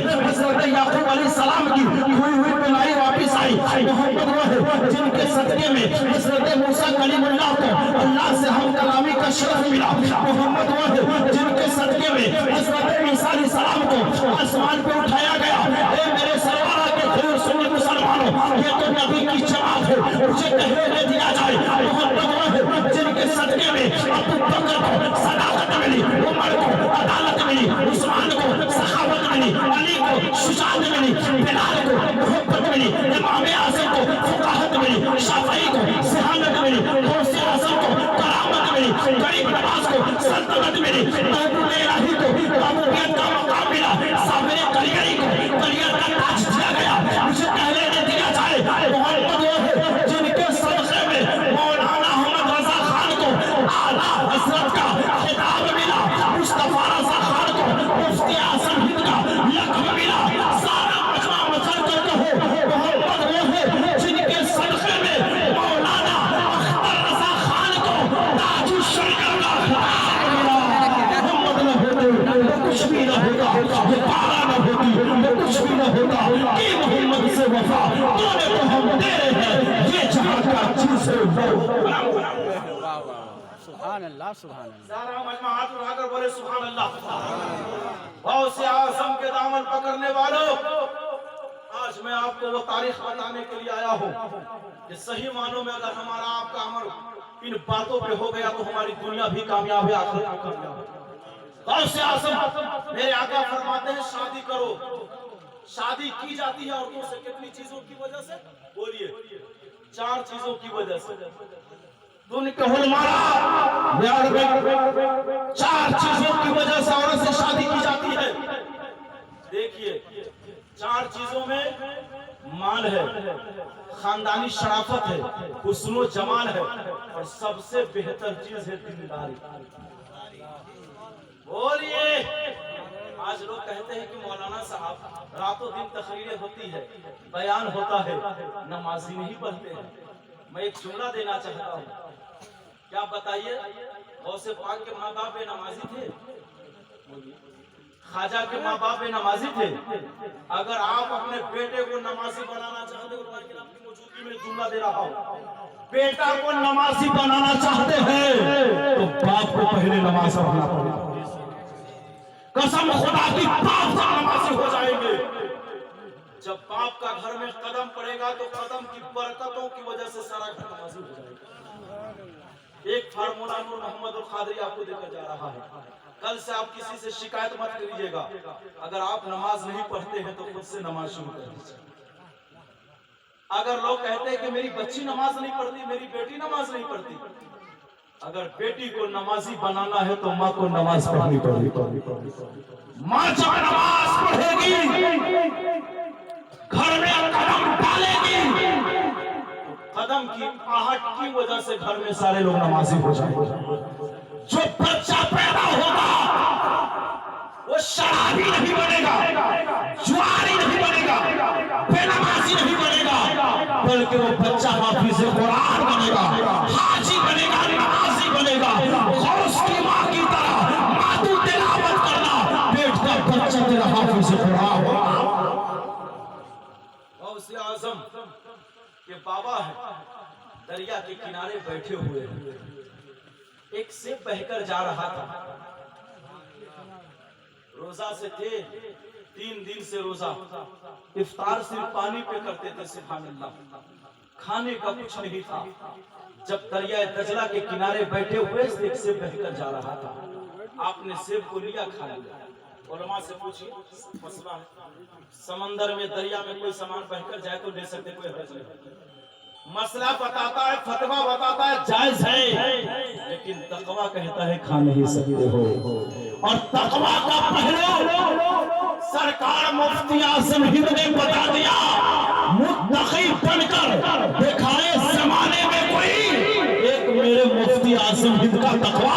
में हजरत याकूब अलैहिस्सलाम की खोई हुई कलाई वापस आई। मोहम्मद वो है जिनके सदके में हजरत मूसा कलीमुल्लाह को अल्लाह से हम कलामी का शरफ मिला। मोहम्मद वो है जिनके सदके में हजरत ईसा अलैहिस्सलाम को आसमान पे उठाया गया। ए मेरे सरवारा के खून सुन्नी मुसलमानों, ये तो नबी की जमात है, मुझे कहने दे दिया जाए। मोहम्मद वो है जिनके सदके में अबू बकर को सदाकत मिली, उमर को अदालत मिली, उस्मान को सखावत मिली, अली को शुजाअत मिली, बिलाल को मोहब्बत मिली, इमाम आज़म को फुकाहत मिली, शाफई को सिहानत मिली, गौसे आज़म को करामत मिली, गरीब नवाज को सल्तनत मिली, महबूब इलाही को महबूबियत का मकाम मिला, साबिर कलियरी को कलियत का ताज दिया गया। मुझे कहने दे दिया जाए मोहम्मद वो है जिनके सदक़े में मौलाना अहमद रज़ा खान को आला हज़रत का खिताब मिला, मुस्तफा रज़ा खान को मुफ्ती आज़म हिंद का लक़ब मिला। सारा मजमा मसल कर कहो मोहम्मद वो है जिनके सदक़े में मौलाना अख्तर रज़ा खान को ताजुश शरीअत का खिताब मिला। मोहम्मद न होते तो कुछ भी न होता, ये पारा न होती तो कुछ भी न होता। कि मोहम्मद से वफा तूने तो हम तेरे हैं, ये जहां का चीज़ है वो। सुभान अल्लाह, सुभान अल्लाह। सारा मजमा हाथ उठाकर बोले सुभान अल्लाह। गौसे आज़म के दामन पकड़ने वालों, आज मैं आपको वो तारीख बताने के लिए आया हूँ कि सही मानों में अगर हमारा आपका अमल इन बातों पे हो गया तो हमारी दुनिया भी कामयाब है, आखिरत भी कामयाब है। गौसे आज़म मेरे आका फरमाते हैं शादी करो। शादी की जाती है औरतों से कितनी चीजों की वजह से? बोलिए, 4 चीजों की वजह से। दुनिया हुलमारा याद रखें, 4 चीजों की वजह से औरत से शादी की जाती है। देखिए, 4 चीजों में माल है, खानदानी शराफत है, हुस्नो जमाल है, और सबसे बेहतर चीज है दीनदारी। बोलिए, आज लोग कहते हैं कि मौलाना साहब रातों दिन तकरीरें होती है, बयान होता है, नमाजी नहीं पढ़ते हैं। मैं एक जुमला देना चाहता हूँ, क्या बताइए? गौसे पाक के माँ बाप नमाजी थे, ख्वाजा के माँ बाप नमाजी थे। अगर आप अपने बेटे को नमाजी बनाना चाहते हो, आपकी मौजूदगी में जुमला दे रहा हूँ, बेटा को नमाजी बनाना चाहते हैं तो बाप को पहले नमाज पढ़ना पड़ेगा। कसम खुदा की, बाप से नमाजी हो जाएंगे। जब बाप का घर में कदम पड़ेगा तो कदम की बरकतों की वजह से सारा घर नमाजी हो जाएगा। एक फार्मूला नूर मोहम्मद कादरी आपको देकर जा रहा है। कल से आप किसी से शिकायत मत करिएगा। अगर आप नमाज नहीं पढ़ते हैं तो खुद से नमाज शुरू कर दीजिए। अगर लोग कहते हैं कि मेरी बच्ची नमाज नहीं पढ़ती, मेरी बेटी नमाज नहीं पढ़ती, अगर बेटी को नमाजी बनाना है तो माँ को नमाज पढ़नी पड़ेगी। माँ जब नमाज पढ़ेगी, घर में कदम डालेगी, कदम की आहट की वजह से घर में सारे लोग नमाजी हो जाएंगे। जो बच्चा पैदा होगा वो शराबी नहीं बनेगा, जुआरी नहीं बनेगा, बेनमाजी नहीं बनेगा, बल्कि वो बच्चा हाफिज़ कुरान बनेगा, हाजी बनेगा, नमाजी बनेगा। गौस की माँ की तरह मातू तिलावत करना, पेट का बच्चा तेरा हाफिज़ कुरान होगा। गौसे आज़म के बाबा है, दरिया के किनारे बैठे हुए हैं। एक सिप बहकर जा रहा था, रोजा से थे, 3 दिन से रोजा, इफ्तार सिर्फ पानी पे करते थे, सुभान अल्लाह, खाने का कुछ नहीं था। जब दरिया दजला के किनारे बैठे हुए एक सिप बहकर जा रहा था, आपने सेब को लिया, खा लिया। उलमा से पूछिए, मसला है, समंदर में दरिया में कोई सामान बहकर जाए तो ले सकते, कोई हर्ज नहीं। मसला बताता है, फतवा बताता है, जायज है, लेकिन तकवा कहता है खा नहीं सकते हो। और तकवा का पहलू सरकार मुफ्ती आज़म हिंद ने बता दिया। मुत्तकी बनकर दिखाए जमाने में कोई, एक मेरे मुफ्ती आज़म हिंद का तकवा,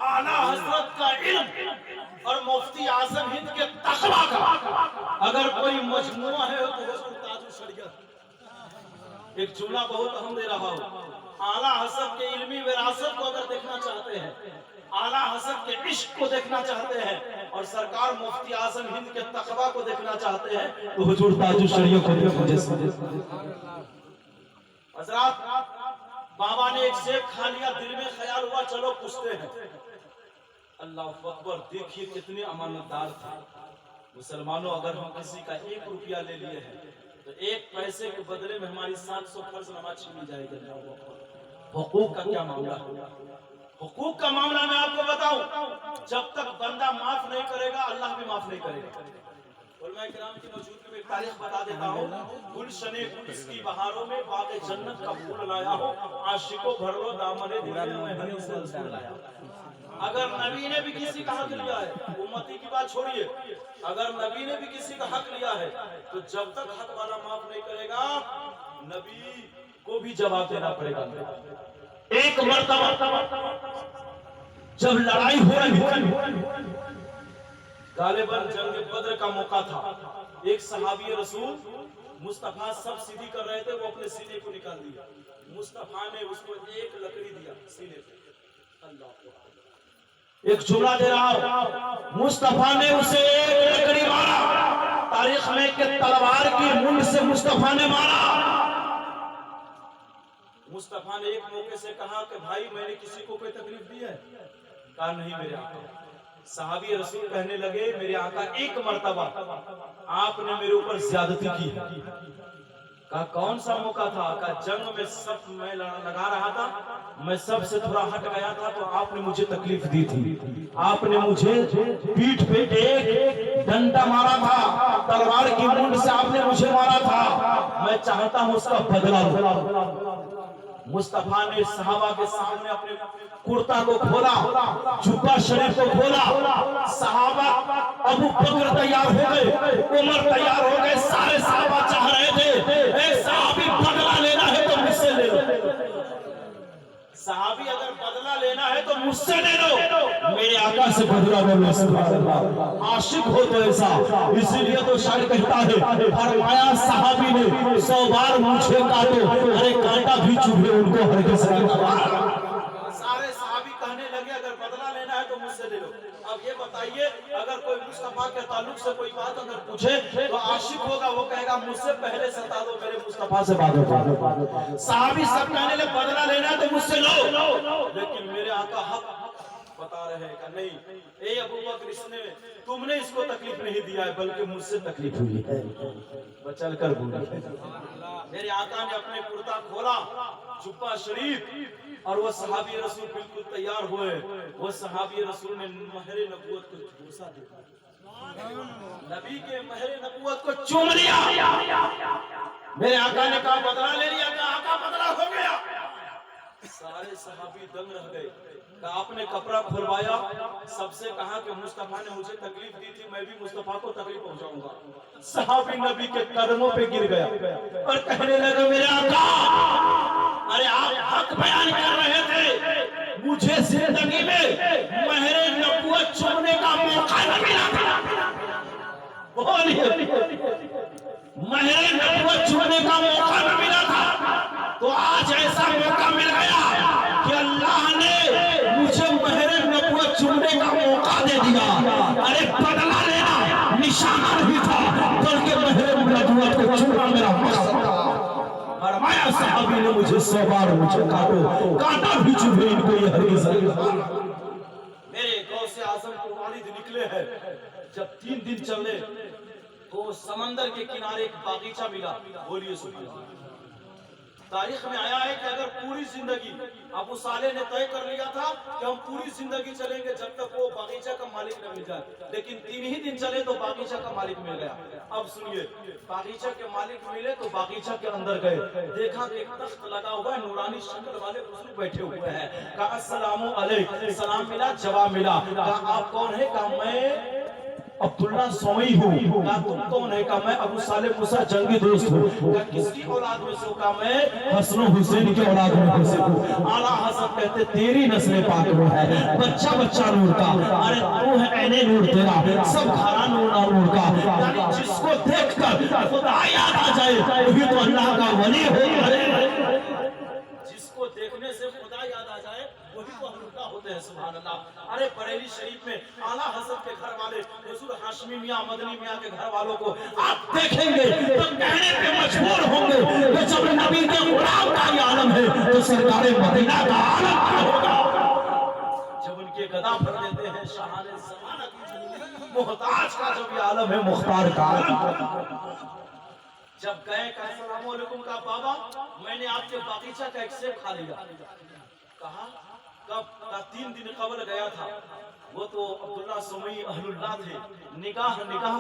आला हजरत का इल्म और मुफ्ती आज़म हिंद के तकवा का अगर कोई मजमुआ है तो ताजुश शरीयत। एक जुमला बहुत अहम दे रहा हूँ, आला हजरत के इल्मी विरासत को अगर देखना चाहते हैं, आला हजरत के इश्क को देखना चाहते हैं और सरकार मुफ्ती आजम हिंद के तकवा को देखना चाहते हैं तो हुजूर ताजुल शरीयत को देखो जैसे हजरत बाबा ने एक सेब खा लिया, दिल में ख्याल हुआ चलो पूछते हैं। अल्लाह अकबर, देखिए कितने अमानतदार थे मुसलमानों। अगर हम किसी का 1 रुपया ले लिए हैं तो 1 पैसे के बदले में हमारी 700 फर्ज नमाज छीनी जाएगी। हुकूक का क्या मामला है? हुकूक का मामला मैं आपको बताऊं, जब तक बंदा माफ नहीं करेगा अल्लाह भी माफ नहीं करेगा। उलमा किराम की मौजूदगी में एक तारीख बता देता हूं। गुलशने गुल की बहारों में बाग जन्नत का फूल लाया हूं, आशिकों भर लो दामने दिल में हदीस रसूल लाया। अगर नबी ने भी किसी का हक लिया है, उम्मती की बात छोड़िए, अगर नबी ने भी किसी का हक लिया है तो जब तक हक वाला माफ नहीं करेगा नबी को भी जवाब देना पड़ेगा। एक मर्तबा जब लड़ाई हो रही, गालिबन जंग बद्र का मौका था, एक सहाबी रसूल मुस्तफा सब सीधी कर रहे थे, वो अपने सीने को निकाल दिया। मुस्तफा ने उसको एक लकड़ी दिया सीने पे। अल्लाह, एक जुमला दे रहा हूं, मुस्तफा ने उसे एक लकड़ी मारा। तारीख में कि तलवार की मुंड से मुस्तफा ने मारा। मुस्तफा ने एक मौके से कहा कि भाई मैंने किसी को कोई तकलीफ दी है? कहा नहीं मेरे आका। सहाबी रसूल कहने लगे मेरे आका एक मर्तबा आपने मेरे ऊपर ज्यादती की। कहा कौन सा मौका था? कहा जंग में सब मैं लगा रहा था, मैं सबसे थोड़ा हट गया था तो आपने मुझे तकलीफ दी थी। आपने मुझे पीठ पे एक डंडा मारा था, तलवार की मुंड से आपने मुझे मारा था, मैं चाहता हूं उसका बदला लूं। मुस्तफा ने सहाबा के सामने अपने कुर्ता को खोला, जुब्बा शरीफ को खोला। सहाबा, अबू बकर तैयार हो गए, उमर तैयार हो गए, सारे सहाबा चाह रहे थे ए सहाबी बदला लेना है तो मुझसे ले लो। सहाबी अगर बदला लेना है तो मुझसे ले लो, मेरे आका से बदला लो। सुभान अल्लाह, आशिक हो तो ऐसा। इसीलिए तो शायर कहता है फरमाया सहाबी ने 100 बार मुझे काटो, अरे कांटा भी चुभे उनको हरगिज़ नहीं। सारे सहाबी कहने लगे अगर बदला लेना है तो मुझसे ले लो। अब ये बताइए अगर कोई मुस्तफा के ताल्लुक से कोई बात अगर पूछे तो आशिक होगा, वो कहेगा मुझसे पहले सता दो, मेरे मुस्तफा से बात हो। सहाबी सब कहने लगे बदला लेना है तो मुझसे लो, लेकिन मेरे आका हक बता रहे हैं कि नहीं ए अबू बकर, इसने तुमने इसको तकलीफ नहीं दिया है बल्कि मुझसे तकलीफ हुई है, बचल कर बोला। मेरे आका ने अपने कुर्ता खोला, जुब्बा शरीफ, और वो सहाबी रसूल बिल्कुल तैयार हुए। वो सहाबी रसूल ने महरे नबूवत को झूसा दिया, नबी के महरे नबूवत को चूम लिया। मेरे आका ने कहा बदला ले लिया? कहा आका बदला हो गया। सारे सहाबी दंग रह गए। कहा आपने कपड़ा खुलवाया, सबसे कहा कि मुस्तफा ने मुझे तकलीफ दी थी, मैं भी मुस्तफा को तकलीफ पहुंचाऊंगा। सहाबी नबी के कदमों पे गिर गया और कहने लगे मेरे आका, अरे आप हक बयान कर रहे थे, मुझे जिंदगी में महरे नबूवत चुनने का मौका न मिला था। बोलिए, महरे नबूवत चुनने का मौका न मिला था, तो आज ऐसा मौका मिल गया कि अल्लाह ने मुझे महरे नबूवत चुनने का मौका दे दिया। अरे बदला लेना निशाना नहीं था बल्कि महरे नबूवत को चुनना मेरा मकसद था। फरमाया सहाबी ने मुझे 100 बार मुझे काटो, काटा भी चुभे इनको ये हरगिज़ नहीं। मेरे गौसे आज़म को वालिद निकले हैं, जब 3 दिन चले तो समंदर के किनारे एक बागीचा मिला। बोलिए सुभान अल्लाह। तारीख में आया है कि अगर पूरी जिंदगी अबू साले ने तय कर लिया था कि हम पूरी जिंदगी चलेंगे जब तक वो बागीचा का मालिक न मिल जाए, लेकिन 3 ही दिन चले तो बागीचा का मालिक मिल गया। अब सुनिए, बागीचा के मालिक मिले तो बागीचा के अंदर गए, देखा कि एक तख्त लगा हुआ है, नूरानी शक्ल वाले बुजुर्ग बैठे हुए हैं। कहा अस्सलामु अलैकुम, सलाम मिला, जवाब मिला। कहा आप कौन है? कहा मैं अब्दुल्ला सोई हूँ। कहा तुम कौन है? कहा मैं अबू साले मूसा जंगी दोस्त हूँ। कहा किसकी औलाद में से? कहा मैं हसन हुसैन की औलाद में से हूँ। आला हज़रत कहते तेरी नस्ल पाक में है, बच्चा बच्चा नूर का, अरे तू है ऐने नूर तेरा, सब घरा नूर का। यानी जिसको देखकर खुदा याद आ जाए वही तो अल्लाह का वली हो। जिसको देखने से खुदा याद आ जाए वही तो अल्लाह होते हैं। सुभान अल्लाह। अरे बरेली शरीफ में आला हजरत के घर वाले हुजूर हाशमी मियां मदनी मियां के घर वालों को आप देखेंगे तो कहने पे मजबूर होंगे कि जब नबी के गुलाम का ये आलम है तो सरकार मदीना का आलम क्या होगा। जब उनके गदा पर देते हैं शाहाने ज़माना की मोहताज का जब ये आलम है मुख्तार का आलम। जब गए कहा अस्सलाम वालेकुम का बाबा मैंने आपके बागीचा का एक सेब खा लिया। कहा कब? का 3 दिन कबल गया था। वो तो अब्दुल्ला सुमई अहलुल्लाह थे। निगाह